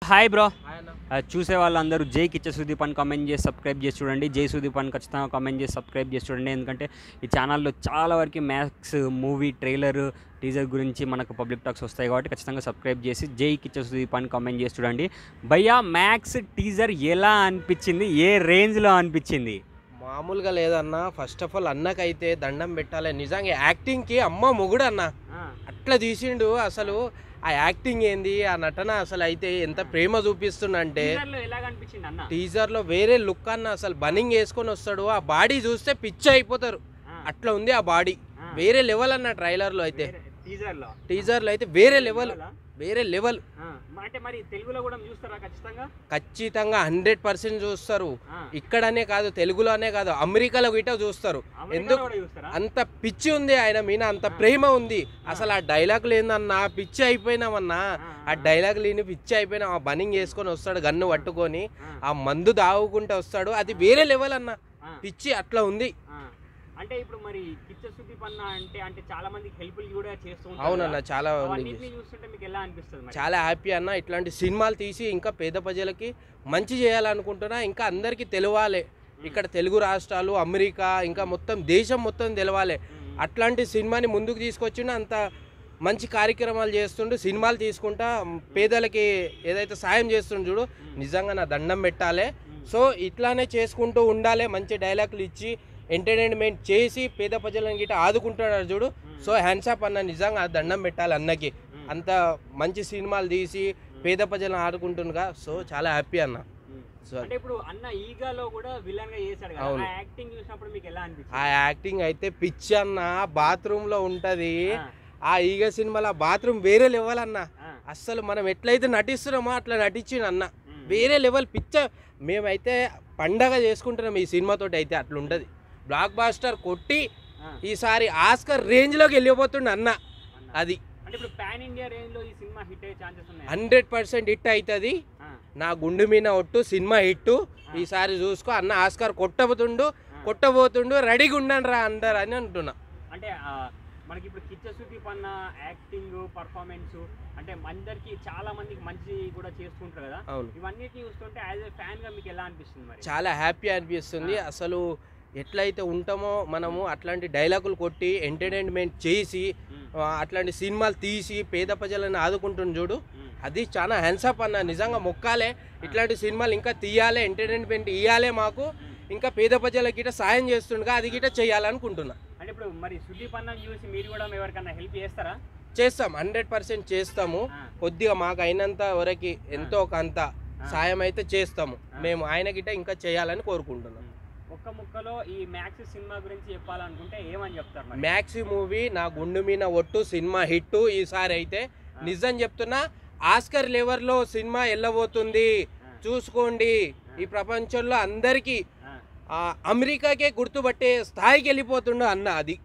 Hi bro. Hi అన్న. చూసే వాళ్ళందరూ జై కిచ్చ సుదీప్ అని కామెంట్ చేసి సబ్స్క్రైబ్ చేసి చూడండి. జై సుదీప్ అని ఖచ్చితంగా కామెంట్ చేసి సబ్స్క్రైబ్ చేసి చూడండి. ఎందుకంటే ఈ ఛానల్లో చాలా వరకు మ్యాక్స్ మూవీ ట్రైలర్ టీజర్ గురించి మనకు పబ్లిక్ టాక్స్ వస్తాయి కాబట్టి ఖచ్చితంగా సబ్స్క్రైబ్ చేసి జై కిచ్చ సుదీప్ అని కామెంట్ చేసి చూడండి. భయ్యా మ్యాక్స్ టీజర్ ఎలా అనిపించింది? ఏ రేంజ్లో అనిపించింది? మామూలుగా లేదన్న. ఫస్ట్ ఆఫ్ ఆల్ అన్నకైతే దండం పెట్టాలి. నిజంగా యాక్టింగ్కి అమ్మ మొగుడు అన్న. అట్లా తీసిండు. అసలు ఆ యాక్టింగ్ ఏంది, ఆ నటన అసలు అయితే ఎంత ప్రేమ చూపిస్తుండంటే టీజర్లో వేరే లుక్ అన్న. అసలు బన్నింగ్ వేసుకొని వస్తాడు, ఆ బాడీ చూస్తే పిచ్చి అయిపోతారు. అట్లా ఉంది ఆ బాడీ. వేరే లెవెల్ అన్న. ట్రైలర్లో అయితే టీజర్లో అయితే వేరే లెవెల్. అంటే మరి తెలుగులో కూడా చూస్తారా? ఖచ్చితంగా 100% చూస్తారు. ఇక్కడనే కాదు, తెలుగులోనే కాదు, అమెరికాలో గిట్ట చూస్తారు. ఎందుకు అంత పిచ్చి ఉంది ఆయన మీద, అంత ప్రేమ ఉంది. అసలు ఆ డైలాగ్ లేదన్నా పిచ్చి అయిపోయినామన్నా. ఆ డైలాగ్ లేని పిచ్చి అయిపోయినా. ఆ బన్నింగ్ వేసుకొని వస్తాడు, గన్ను పట్టుకొని ఆ మందు దాగుకుంటూ వస్తాడు. అది వేరే లెవెల్ అన్న. పిచ్చి అట్లా ఉంది. అంటే ఇప్పుడు మరి కిచ్చ సుదీప్ అన్న అంటే చాలా మందికి హెల్ప్ఫుల్ కూడా చేస్తూ ఉంటారు. అవునన్న. చాలా చూస్తుంటే మీకు ఎలా అనిపిస్తుంది? చాలా హ్యాపీ అన్న. ఇట్లాంటి సినిమాలు తీసి ఇంకా పేద ప్రజలకి మంచి చేయాలనుకుంటున్నా. ఇంకా అందరికీ తెలవాలి. ఇక్కడ తెలుగు రాష్ట్రాలు, అమెరికా, ఇంకా మొత్తం దేశం మొత్తం తెలవాలి. అట్లాంటి సినిమాని ముందుకు తీసుకొచ్చిన అంత మంచి కార్యక్రమాలు చేస్తుండు. సినిమాలు తీసుకుంటా పేదలకి ఏదైతే సాయం చేస్తుండు చూడు, నిజంగా నా దండం పెట్టాలి. సో ఇట్లానే చేసుకుంటూ ఉండాలి. మంచి డైలాగులు ఇచ్చి ఎంటర్టైన్మెంట్ చేసి పేద ప్రజలను గిట్ట ఆదుకుంటున్నారు చూడు. సో హ్యాండ్సప్ అన్న. నిజంగా దండం పెట్టాలి అన్నకి. అంత మంచి సినిమాలు తీసి పేద ప్రజలను ఆడుకుంటుండగా. సో చాలా హ్యాపీ అన్న. సో అంటే ఇప్పుడు అన్న ఈగాలో కూడా విలన్ గా చేశాడు కదా, ఆ యాక్టింగ్ చూసినప్పుడు మీకు ఎలా అనిపించింది? ఆ యాక్టింగ్ అయితే పిచ్చి అన్న. బాత్రూమ్ లో ఉంటది ఆ ఈగ సినిమాలో. బాత్రూమ్ వేరే లెవెల్ అన్న. అస్సలు మనం ఎట్లయితే నటిస్తున్నామో అట్లా నటించిండు అన్న. వేరే లెవెల్ పిచ్చ. మేమైతే పండగ చేసుకుంటున్నాం ఈ సినిమాతోటి. అయితే అట్లుంటది. బ్లాక్ బాస్టర్ కొట్టి ఈసారి ఆస్కర్ రేంజ్ లోకి వెళ్ళిపోతుండ అన్న. అది 100% హిట్ అవుతుంది. నా గుండు మీద ఒట్టు సినిమా హిట్. ఈసారి చూసుకో అన్న. ఆస్కర్ కొట్టబోతుండు రెడీగా ఉండండి రా అందరు అని అంటున్నా. అంటే మనకి ఇప్పుడు కిచ్చ సుదీప్ అన్న యాక్టింగ్ పర్ఫార్మెన్స్ అంటే అందరికి చాలా మందికి మంచి కూడా చేస్తుంటారు కదా. అవును. ఇవన్నీ చూస్తుంటే యాజ్ ఎ ఫ్యాన్ గా మీకు ఎలా అనిపిస్తుంది? మరి చాలా హ్యాపీ అనిపిస్తుంది. అసలు ఎట్లయితే ఉంటామో మనము అట్లాంటి డైలాగులు కొట్టి ఎంటర్టైన్మెంట్ చేసి అట్లాంటి సినిమాలు తీసి పేద ప్రజలను ఆదుకుంటుంది చూడు, అది చాలా హ్యాండ్సప్ అన్న. నిజంగా మొక్కాలే. ఇట్లాంటి సినిమాలు ఇంకా తీయాలి, ఎంటర్టైన్మెంట్ ఇవ్వాలి మాకు. ఇంకా పేద ప్రజలకి గిట్ట సాయం చేస్తుండగా అది గిట్ట చేయాలనుకుంటున్నా. అంటే ఇప్పుడు మరి సుదీప్ అన్న చూసి మీరు కూడా ఎవరికన్నా హెల్ప్ చేస్తారా? చేస్తాం. 100% చేస్తాము. కొద్దిగా మాకు అయినంత వరకు ఎంతో కొంత సాయం అయితే చేస్తాము మేము. ఆయన గిట్ట ఇంకా చేయాలని కోరుకుంటున్నాం. ఒక్క ముక్కలో ఈ మ్యాక్స్ సినిమా గురించి చెప్పాలనుకుంటే ఏమని చెప్తారు? మ్యాక్స్ మూవీ నా గుండు మీద ఒట్టు సినిమా హిట్. ఈసారి అయితే నిజం చెప్తున్నా, ఆస్కర్ లెవెల్లో సినిమా వెళ్ళబోతుంది. చూసుకోండి. ఈ ప్రపంచంలో అందరికీ అమెరికాకే గుర్తుపట్టే స్థాయికి వెళ్ళిపోతుండో అన్న. అది